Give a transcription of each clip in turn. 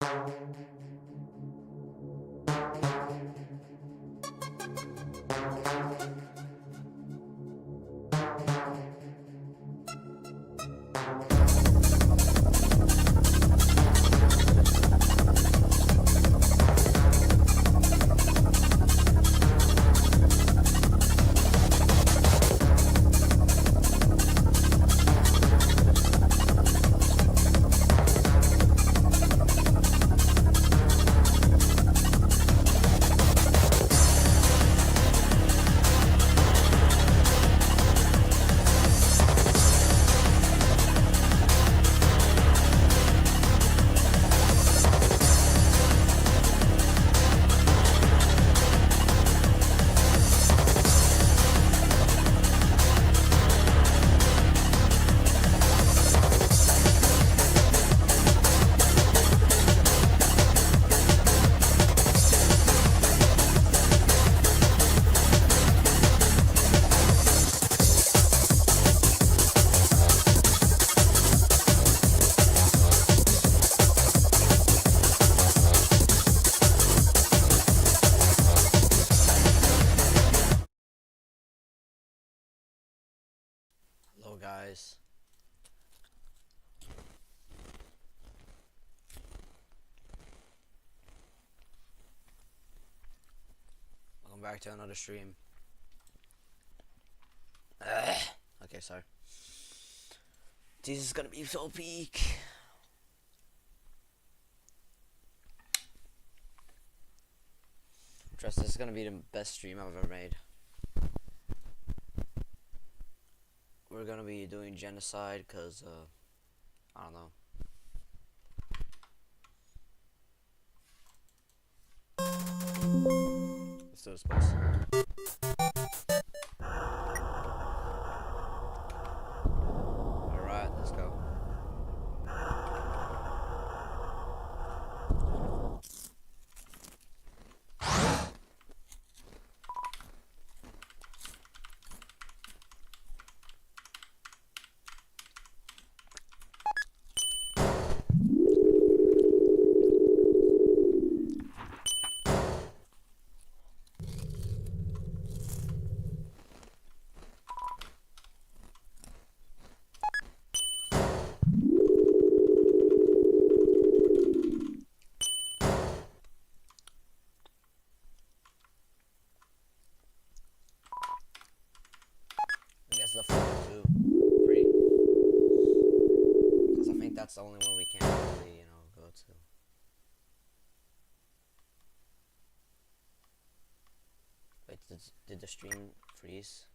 Hello guys. Welcome back to another stream. Okay, sorry. This is gonna be so peak. Trust, this is gonna be the best stream I've ever made. We're gonna be doing Genocide because, I don't know. Let's do this, boys. Alright, let's go. The 42 free, because I think that's the only one we can't really, go to. Wait, did the stream freeze?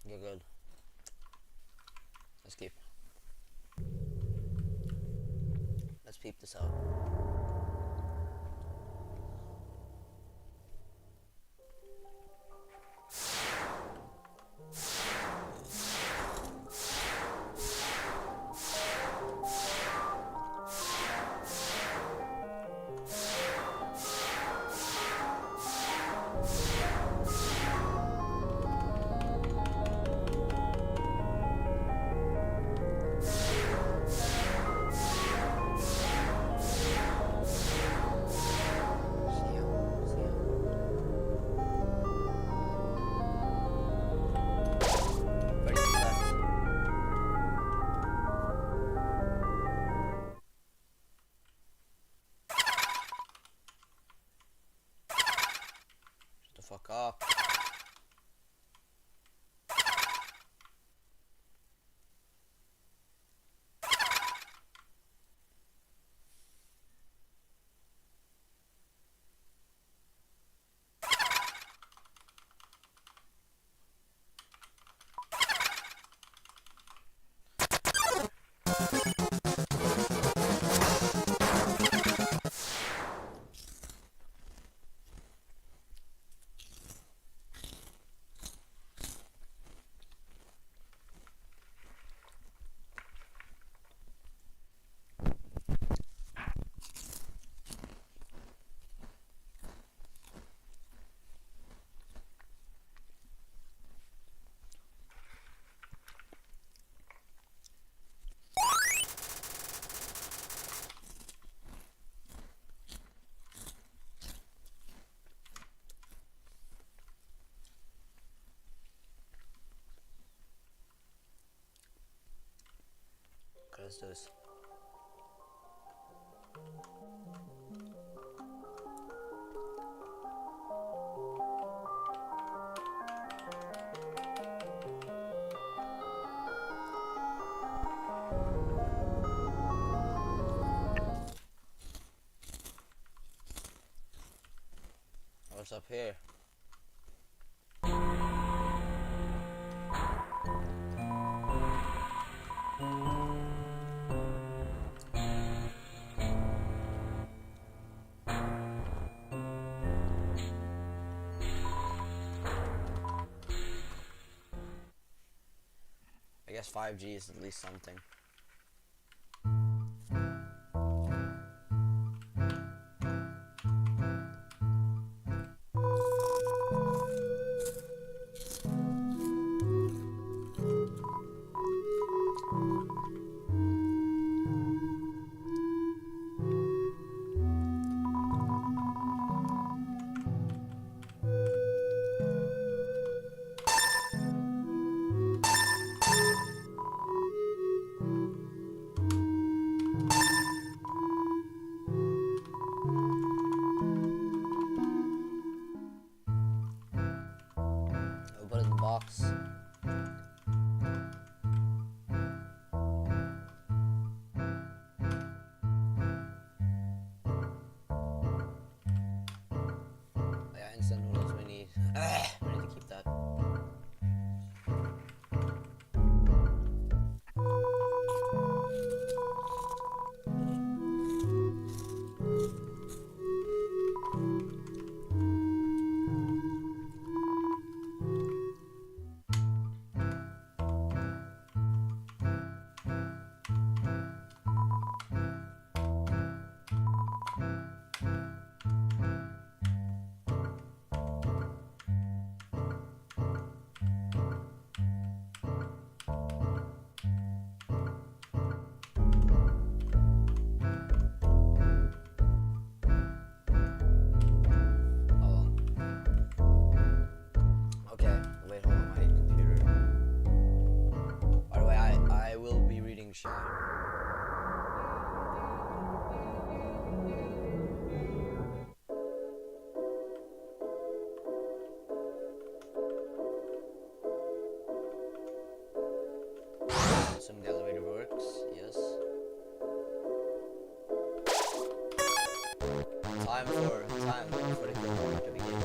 You're good. Let's peep this out. let's do this. What's up here? I guess 5G is at least something. We'll put it in the box. Yeah, instant noodles we need. We need to keep that. Assume the elevator works. Yes. Time for the game to begin.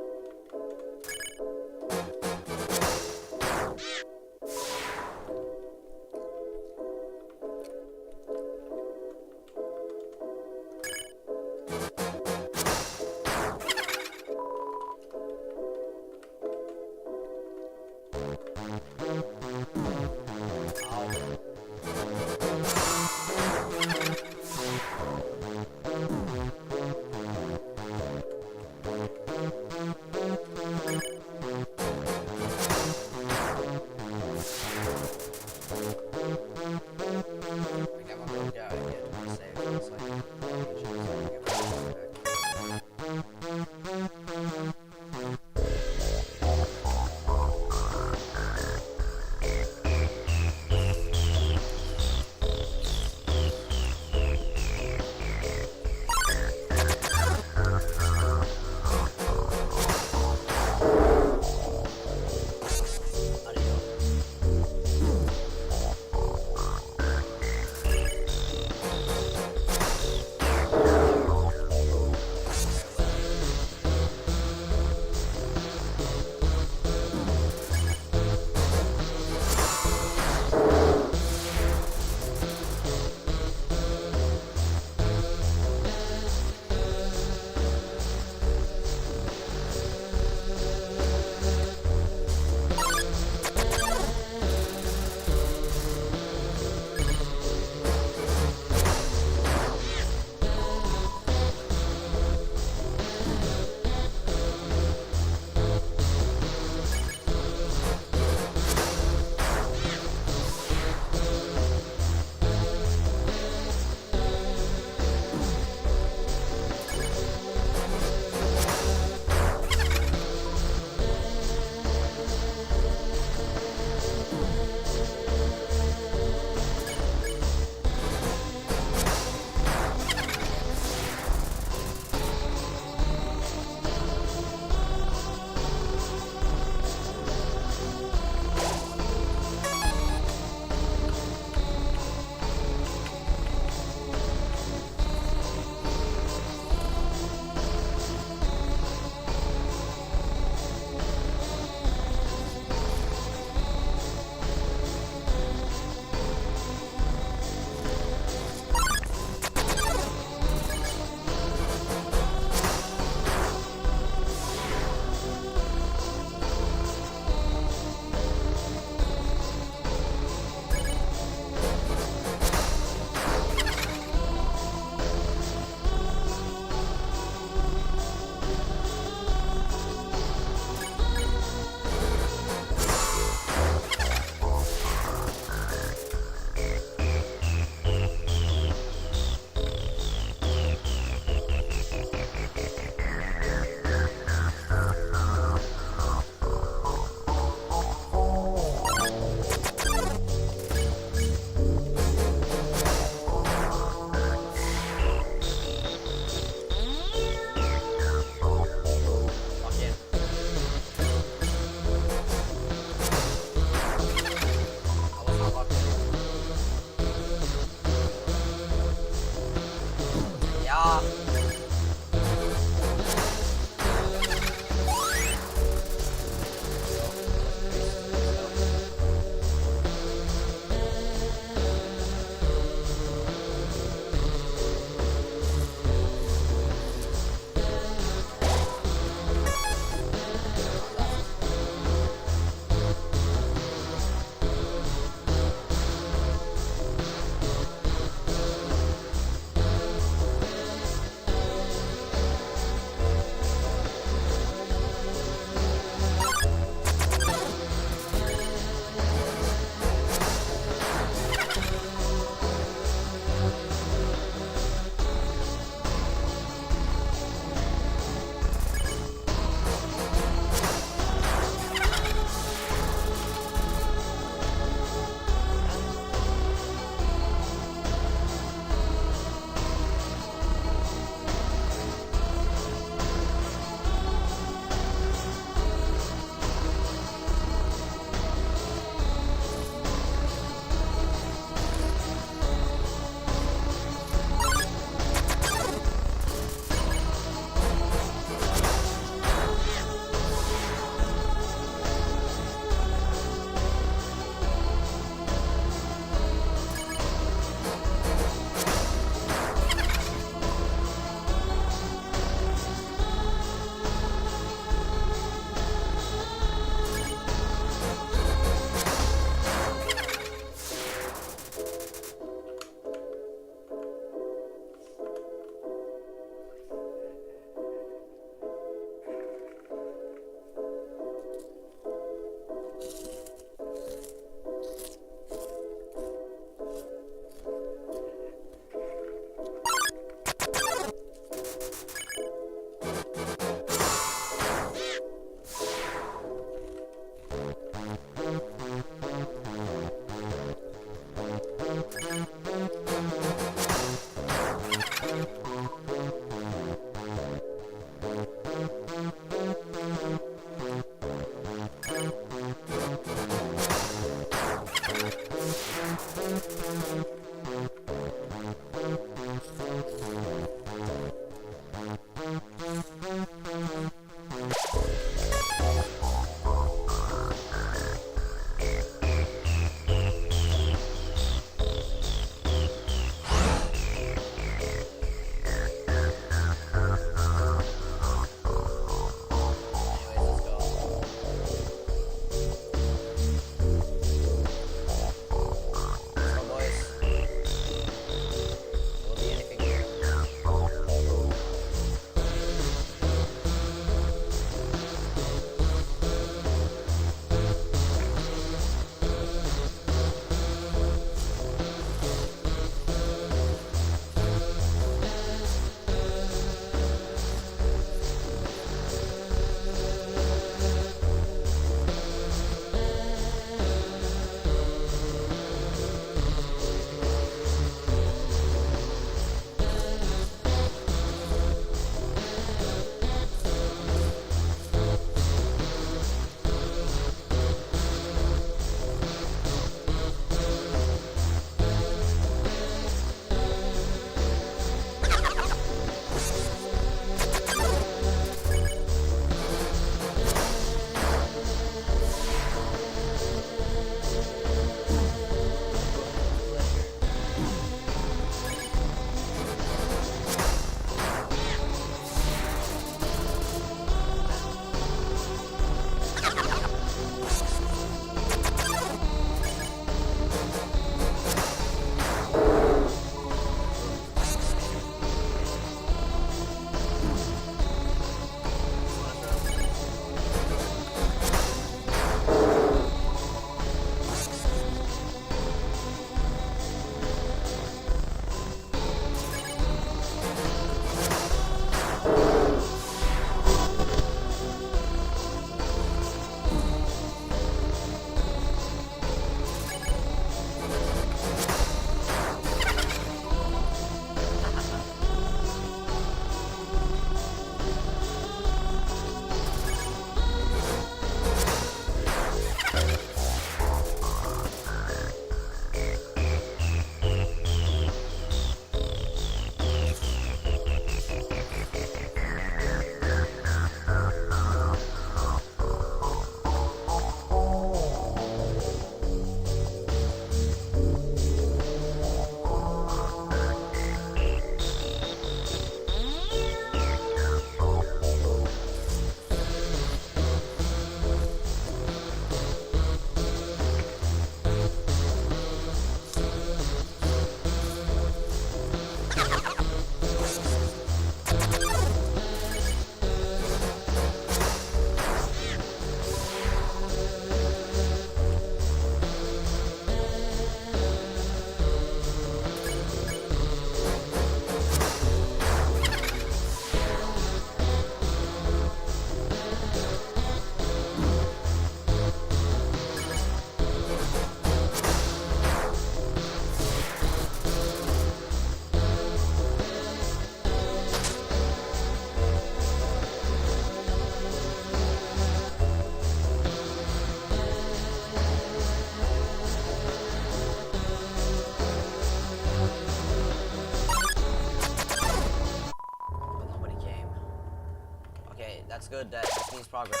That's good. That means progress.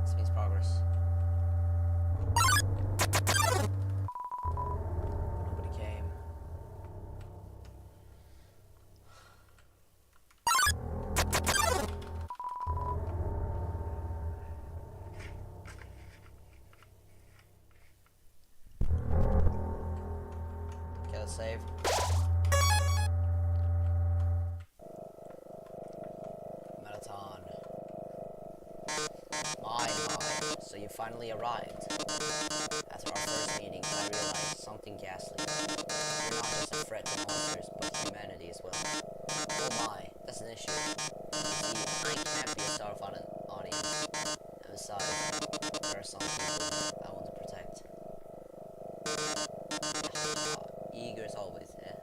This means progress. Nobody came. Okay, let's save. Marathon. My. So you finally arrived. After our first meeting, I realized something ghastly. You're not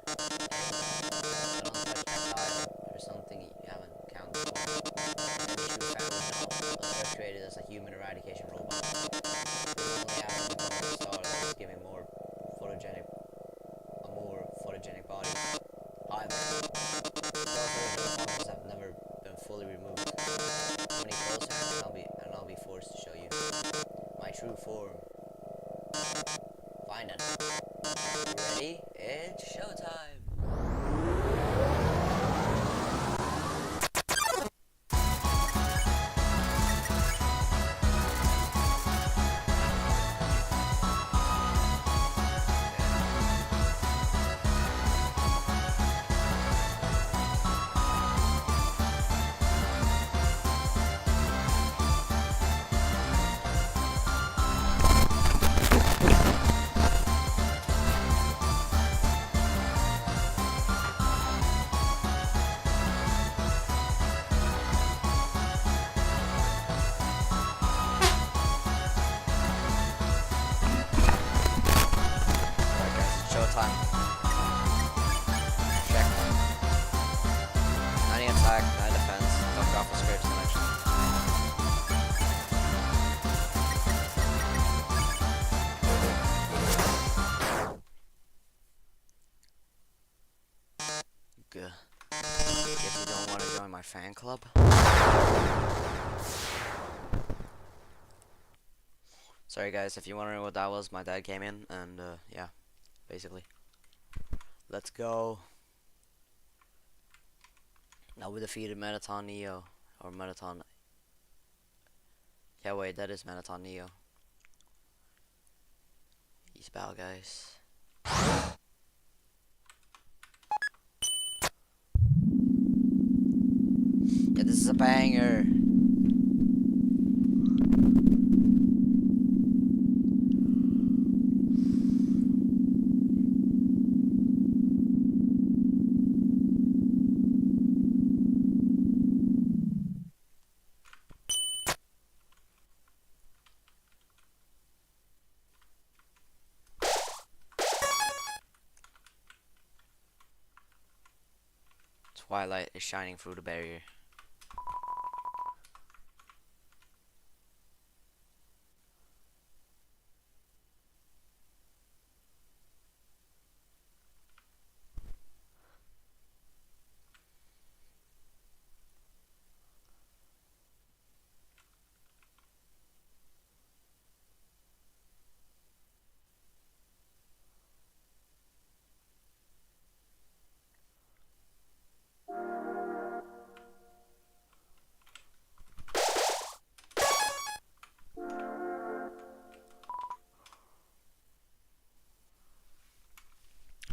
Don't touch that tile or something you haven't counted before. Any true family doll was first created as a human eradication robot. Only after becoming a star that was given a more photogenic body. However, those original forms have never been fully removed. Come any closer and I'll be forced to show you my true form. Find it. Ready? It's showtime! Alright guys, it's showtime. Check. 90 attack, 9 defense, fuck off the script selection. Good. Guess you don't want to join my fan club? Sorry guys, if you're wondering what that was, my dad came in and yeah, basically. Let's go. Now we defeated Mettaton Neo. Or Mettaton. Yeah, wait, that is Mettaton Neo. He's bow, guys. Yeah, this is a banger. Twilight is shining through the barrier.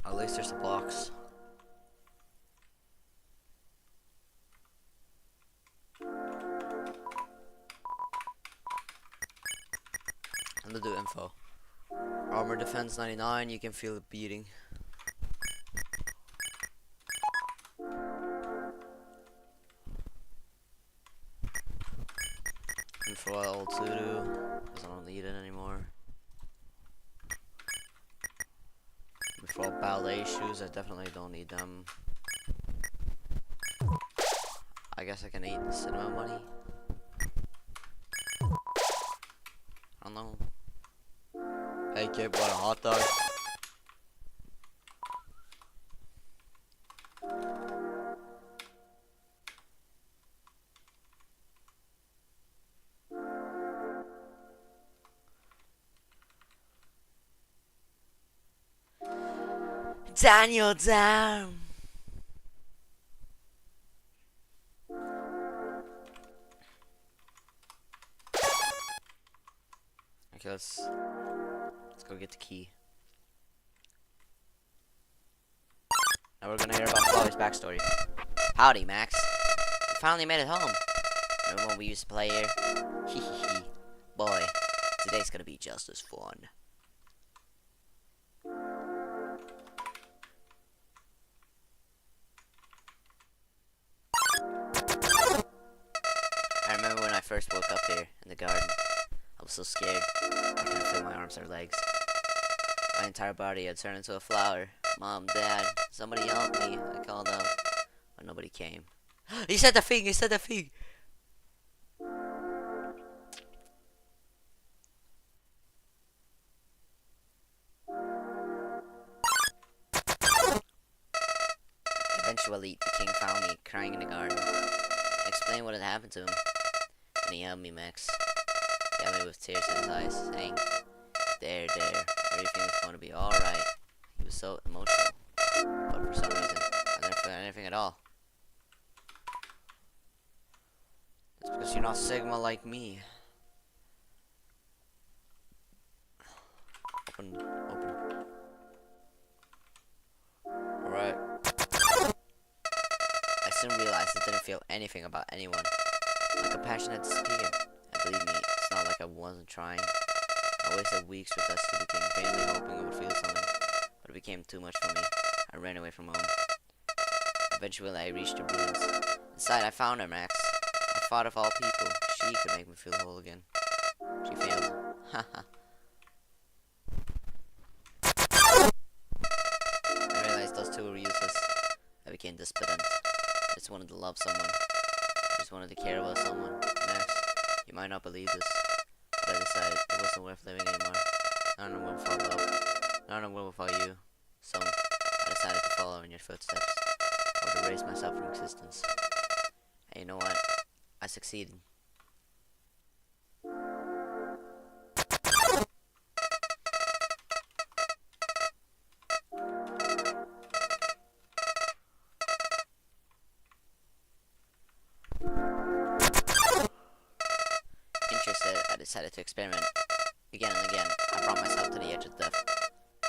At least there's the blocks. And to do info. Armor defense 99, you can feel it beating. Info L2, because I don't need it anymore. For ballet shoes, I definitely don't need them. I guess I can eat cinema money. I don't know. Hey kid, want a hot dog? Daniel down. Okay, let's go get the key. Now we're gonna hear about Chloe's backstory. Howdy, Max. You finally made it home. Remember when we used to play here? Hehehe. Boy, today's gonna be just as fun. I remember when I first woke up here in the garden. I was so scared. I couldn't feel my arms or legs. My entire body had turned into a flower. Mom, Dad, somebody help me. I called out, but nobody came. He said the thing, he said the thing. Eventually, the king found me crying in the garden. I explained what had happened to him, and he held me, Max. He held me with tears in his eyes, saying, there, everything is going to be alright. He was so emotional, but for some reason, I didn't feel anything at all. That's because you're not Sigma like me. Open. Alright. I soon realized I didn't feel anything about anyone. My compassion had disappeared. And believe me, it's not like I wasn't trying. I wasted weeks with that stupid king, vainly hoping I would feel something. But it became too much for me. I ran away from home. Eventually, I reached the ruins. Inside, I found her, Max. I thought of all people, she could make me feel whole again. She failed. Haha. I realized those two were useless. I became despondent. I just wanted to love someone. I just wanted to care about someone. Max, you might not believe this, but I decided it wasn't worth living anymore. Not in a world without love. Not in a world without you. So, I decided to follow in your footsteps. I would erase myself from existence. And you know what? I succeeded. Interested, I decided to experiment. Again and again, I brought myself to the edge of death.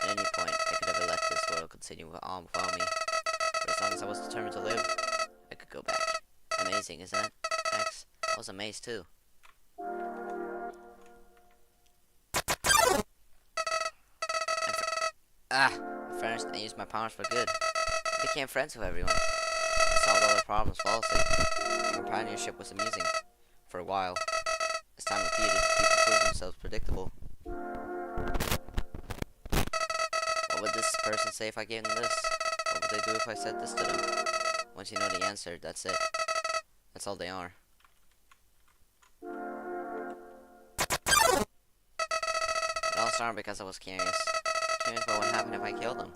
At any point, I could have let this world continue on without me. But as long as I was determined to live, I could go back. Amazing, isn't it, Max? I was amazed too. First, I used my powers for good. I became friends with everyone. I solved all their problems flawlessly. My companionship was amusing. For a while. As time repeated, people proved themselves predictable. What would this person say if I gave them this? What would they do if I said this to them? Once you know the answer, that's it. That's all they are. It all started because I was curious. Curious about what happened if I killed them.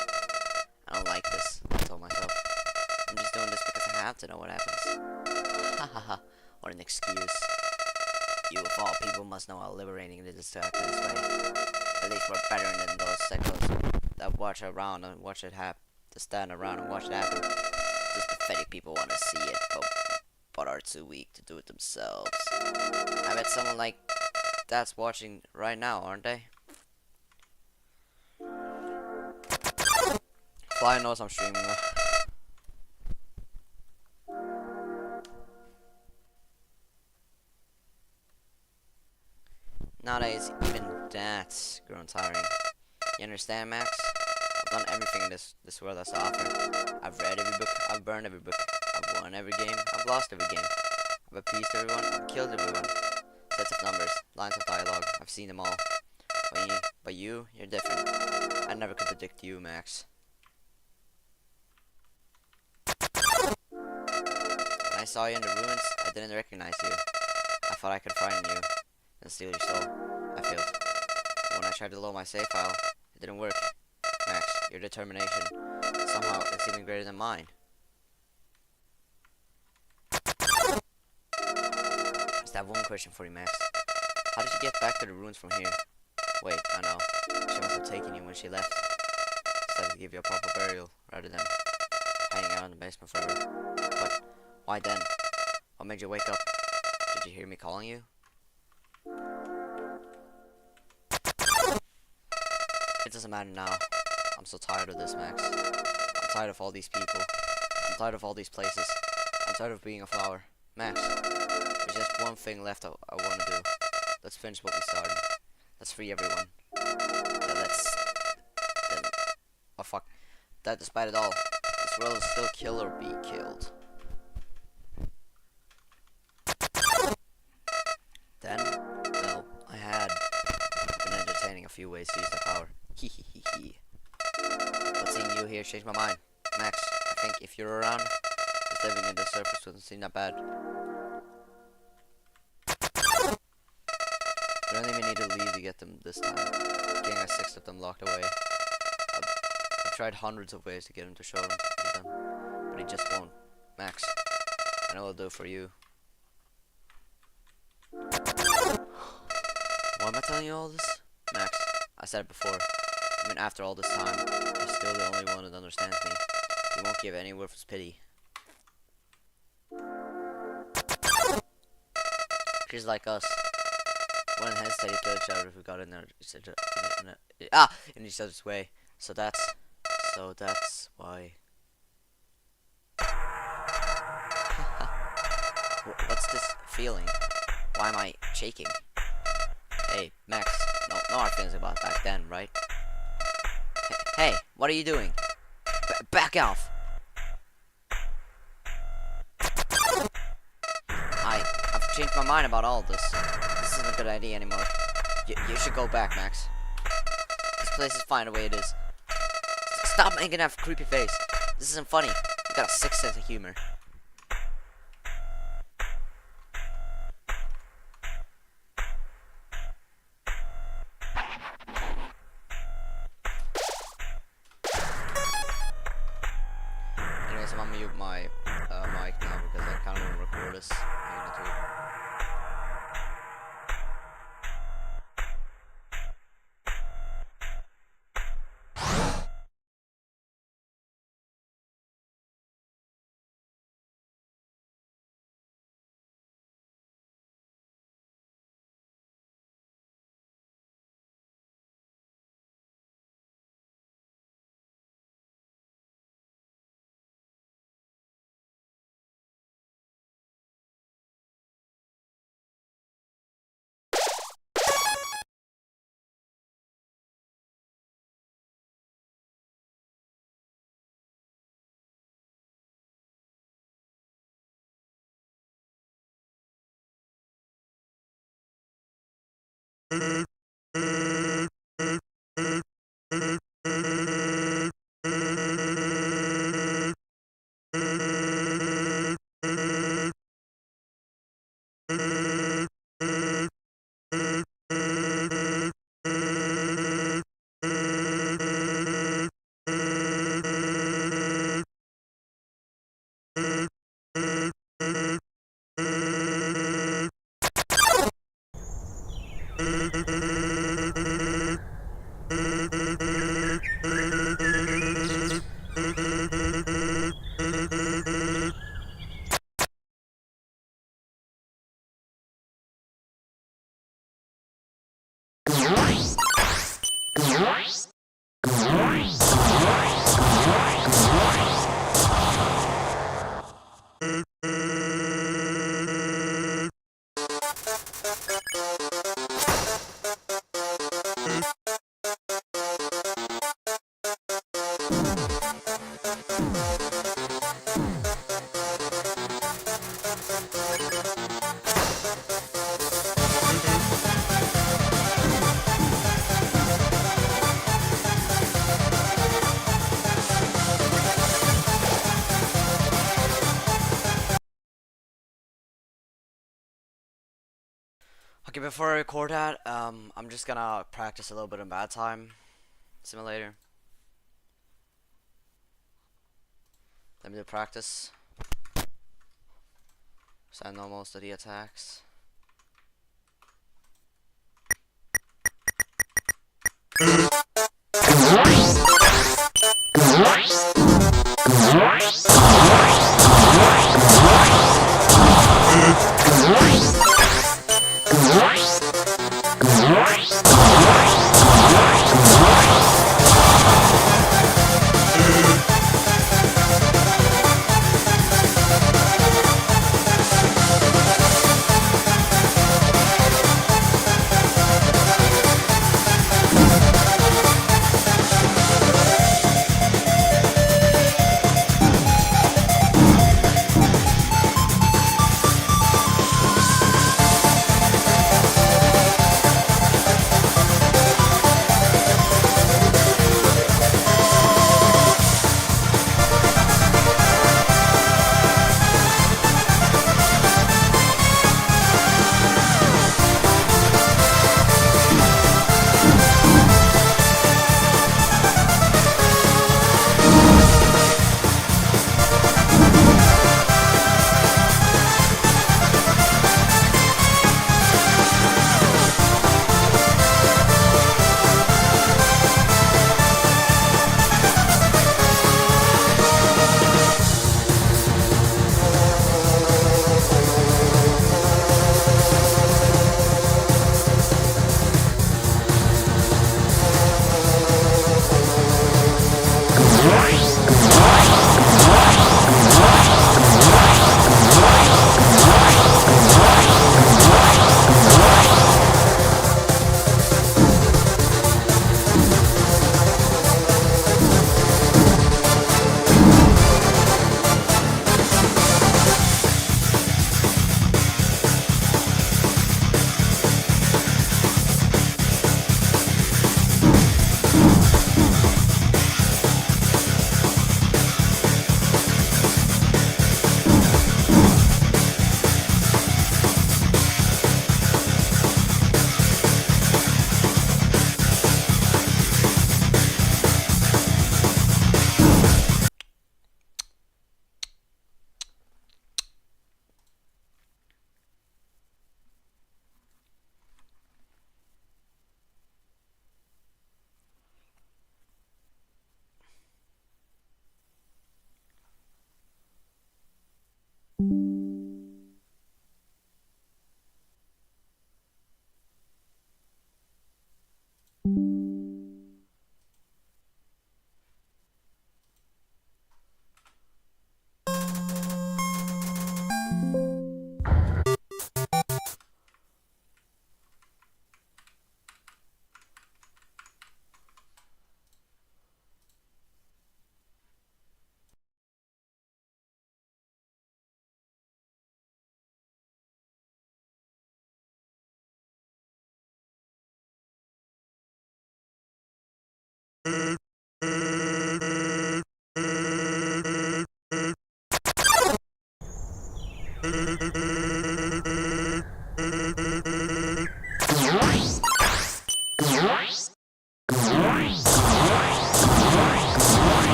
I don't like this, I told myself. I'm just doing this because I have to know what happens. Ha ha ha, what an excuse. You of all people must know how liberating it is to act this way. At least we're better than those sickos that watch around and watch it happen. To stand around and watch it happen. Just pathetic people want to see it, but are too weak to do it themselves. I bet someone like that's watching right now, aren't they? Fly knows I'm streaming though. Nowadays, even that's grown tiring. You understand, Max? I've done everything in this world has to offer. I've read every book, I've burned every book, I've won every game, I've lost every game. I've appeased everyone, I've killed everyone. Sets of numbers, lines of dialogue, I've seen them all. But you're different. I never could predict you, Max. When I saw you in the ruins, I didn't recognize you. I thought I could find you and steal your soul. I failed. When I tried to load my save file, it didn't work. Max, your determination, somehow it's even greater than mine. I just have one question for you, Max. How did you get back to the ruins from here? Wait, I know. She must have taken you when she left. Decided to give you a proper burial, rather than hanging out in the basement forever. But why then? What made you wake up? Did you hear me calling you? It doesn't matter now. I'm so tired of this, Max. I'm tired of all these people. I'm tired of all these places. I'm tired of being a flower. Max, there's just one thing left I want to do. Let's finish what we started. Let's free everyone. Oh fuck. That despite it all, this world is still kill or be killed. Then, well, I had been entertaining a few ways to use the power. Hee hee hee hee. But seeing you do here? Change my mind. Max, I think if you're around, just living in the surface wouldn't seem that bad. We don't even need to leave to get them this time. Getting a 6 of them locked away. I've tried hundreds of ways to get him to show them, but he just won't. Max, I know I'll do it for you. Why am I telling you all this? Max, I said it before. I mean, after all this time, you're still the only one that understands me. You won't give any worthless pity. She's like us. Wouldn't hesitate to kill each other if we got in each other's way. So that's why. What's this feeling? Why am I shaking? Hey, Max, no hard feelings about back then, right? Hey, what are you doing? Back off! I've changed my mind about all this. This isn't a good idea anymore. You should go back, Max. This place is fine the way it is. Stop making that creepy face. This isn't funny. You got a sick sense of humor. Anyways, I'm gonna mute my mic now because I kind of want to record this. Okay, before I record that, I'm just gonna practice a little bit in Bad Time Simulator. Let me do practice. So I know most of the attacks.